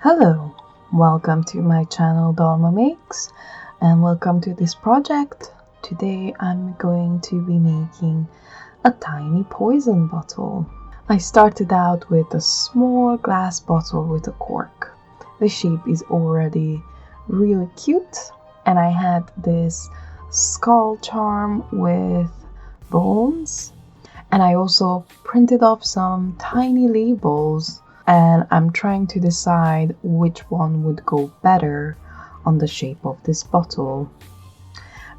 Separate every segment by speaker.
Speaker 1: Hello, welcome to my channel Dalma Makes and welcome to this project. Today I'm going to be making a tiny poison bottle. I started out with a small glass bottle with a cork. The shape is already really cute and I had this skull charm with bones, and I also printed off some tiny labels, and I'm trying to decide which one would go better on the shape of this bottle.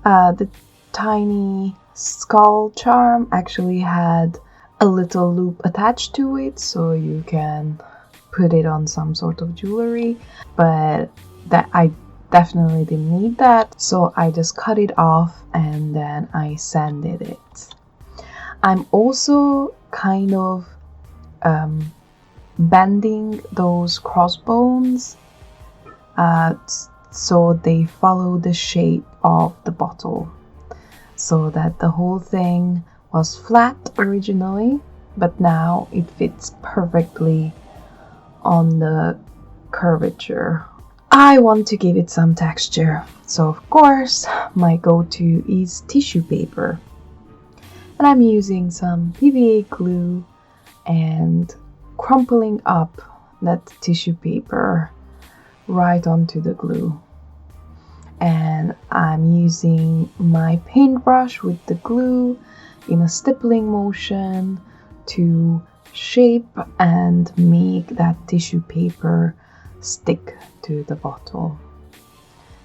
Speaker 1: The tiny skull charm actually had a little loop attached to it, so you can put it on some sort of jewelry, but that I definitely didn't need that, so I just cut it off and then I sanded it. I'm also kind of bending those crossbones so they follow the shape of the bottle, so that the whole thing was flat originally, but now it fits perfectly on the curvature. I want to give it some texture, so of course my go-to is tissue paper. And I'm using some PVA glue and crumpling up that tissue paper right onto the glue. And I'm using my paintbrush with the glue in a stippling motion to shape and make that tissue paper stick to the bottle.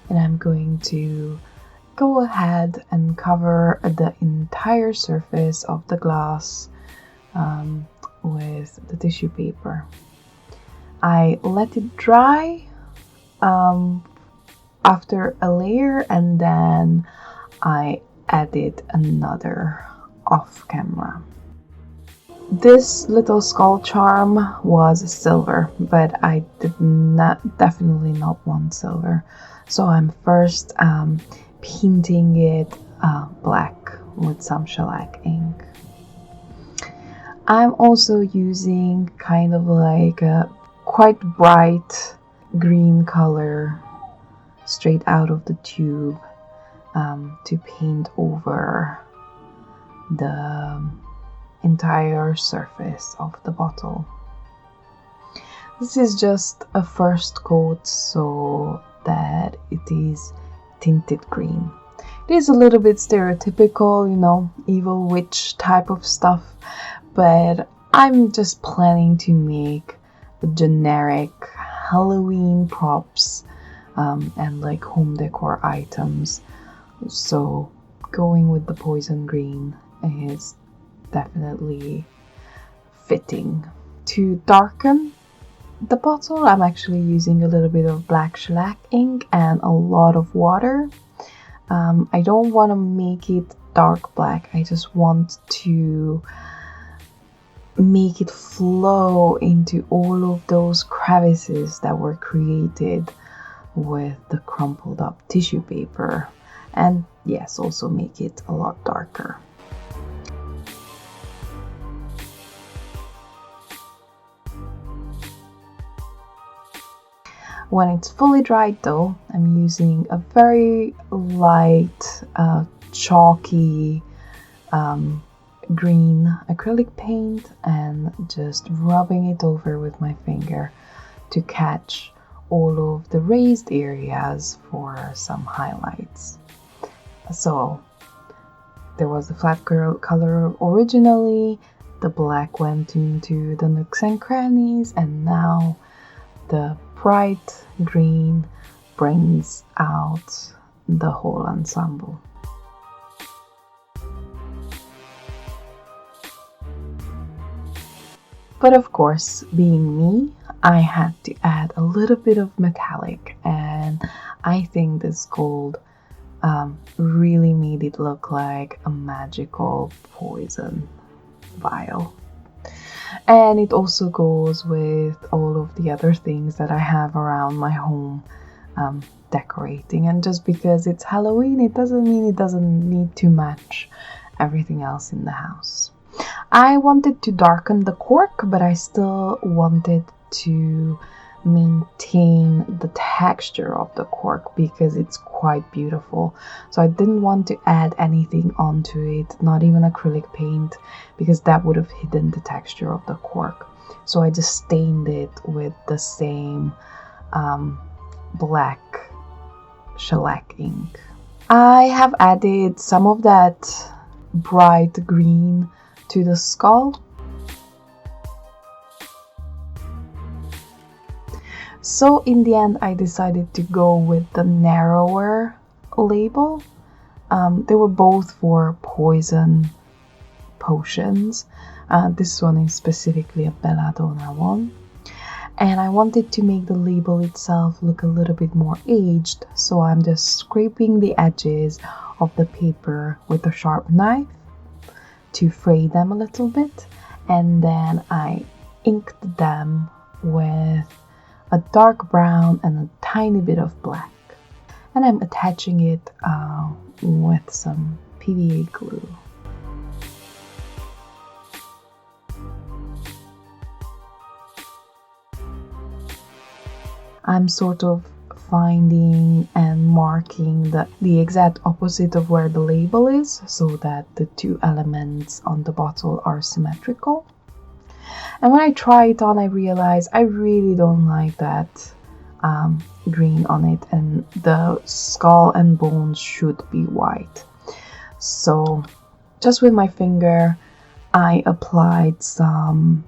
Speaker 1: And I'm going to go ahead and cover the entire surface of the glass with the tissue paper. I let it dry after a layer, and then I added another off camera. This little skull charm was silver, but I definitely not want silver, so I'm first painting it black with some shellac ink. I'm also using kind of like a quite bright green color straight out of the tube to paint over the entire surface of the bottle. This is just a first coat so that it is tinted green. It is a little bit stereotypical, evil witch type of stuff, but I'm just planning to make the generic Halloween props and like home decor items, so going with the poison green is definitely fitting. To darken the bottle, I'm actually using a little bit of black shellac ink and a lot of water. I don't want to make it dark black, I just want to make it flow into all of those crevices that were created with the crumpled up tissue paper, and yes, also make it a lot darker. When it's fully dried though, I'm using a very light chalky green acrylic paint and just rubbing it over with my finger to catch all of the raised areas for some highlights. So there was the flat color originally, the black went into the nooks and crannies, and now the bright green brings out the whole ensemble. But of course, being me, I had to add a little bit of metallic, and I think this gold really made it look like a magical poison vial. And it also goes with all of the other things that I have around my home decorating. And just because it's Halloween, it doesn't mean it doesn't need to match everything else in the house. I wanted to darken the cork, but I still wanted to maintain the texture of the cork because it's quite beautiful. So I didn't want to add anything onto it, not even acrylic paint, because that would have hidden the texture of the cork. So I just stained it with the same black shellac ink. I have added some of that bright green to the skull. So in the end, I decided to go with the narrower label. They were both for poison potions. This one is specifically a belladonna one. And I wanted to make the label itself look a little bit more aged, so I'm just scraping the edges of the paper with a sharp knife to fray them a little bit, and then I inked them with a dark brown and a tiny bit of black, and I'm attaching it with some PVA glue. I'm sort of finding and marking the exact opposite of where the label is, so that the two elements on the bottle are symmetrical. And when I try it on, I realize I really don't like that green on it, and the skull and bones should be white. So just with my finger, I applied some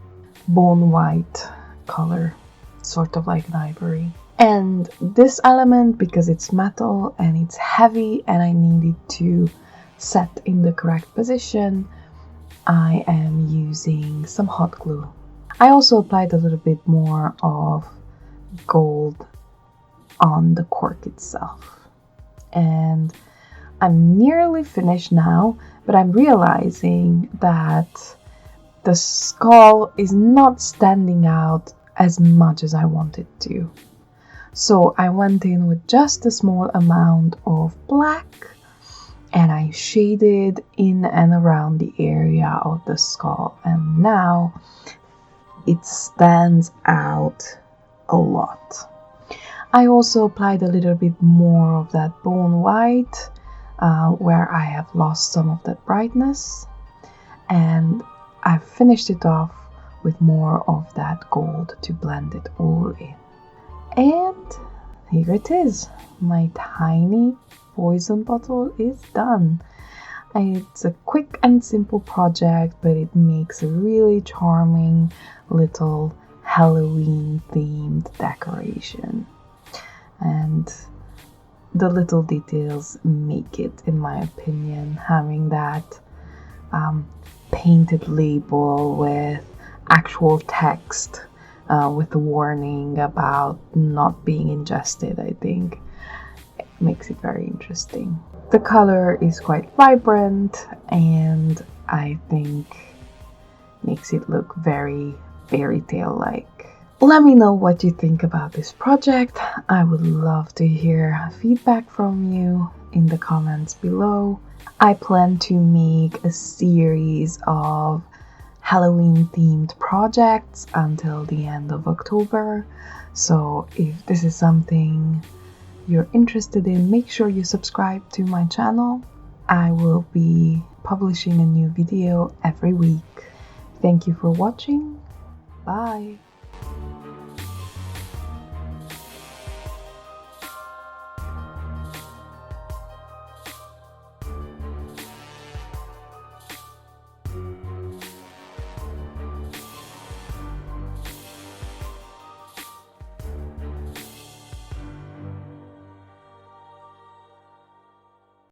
Speaker 1: bone white color, sort of like an ivory. And this element, because it's metal and it's heavy and I need it to set in the correct position, I am using some hot glue. I also applied a little bit more of gold on the cork itself. And I'm nearly finished now, but I'm realizing that the skull is not standing out as much as I wanted to. So I went in with just a small amount of black, and I shaded in and around the area of the skull, and now it stands out a lot. I also applied a little bit more of that bone white where I have lost some of that brightness, and I finished it off with more of that gold to blend it all in. And here it is. My tiny poison bottle is done. It's a quick and simple project, but it makes a really charming little Halloween themed decoration. And the little details make it, in my opinion, having that painted label with actual text with a warning about not being ingested, I think it makes it very interesting. The color is quite vibrant and I think makes it look very fairy tale like. Let me know what you think about this project. I would love to hear feedback from you in the comments below. I plan to make a series of Halloween themed projects until the end of October. So if this is something you're interested in, make sure you subscribe to my channel. I will be publishing a new video every week. Thank you for watching. Bye.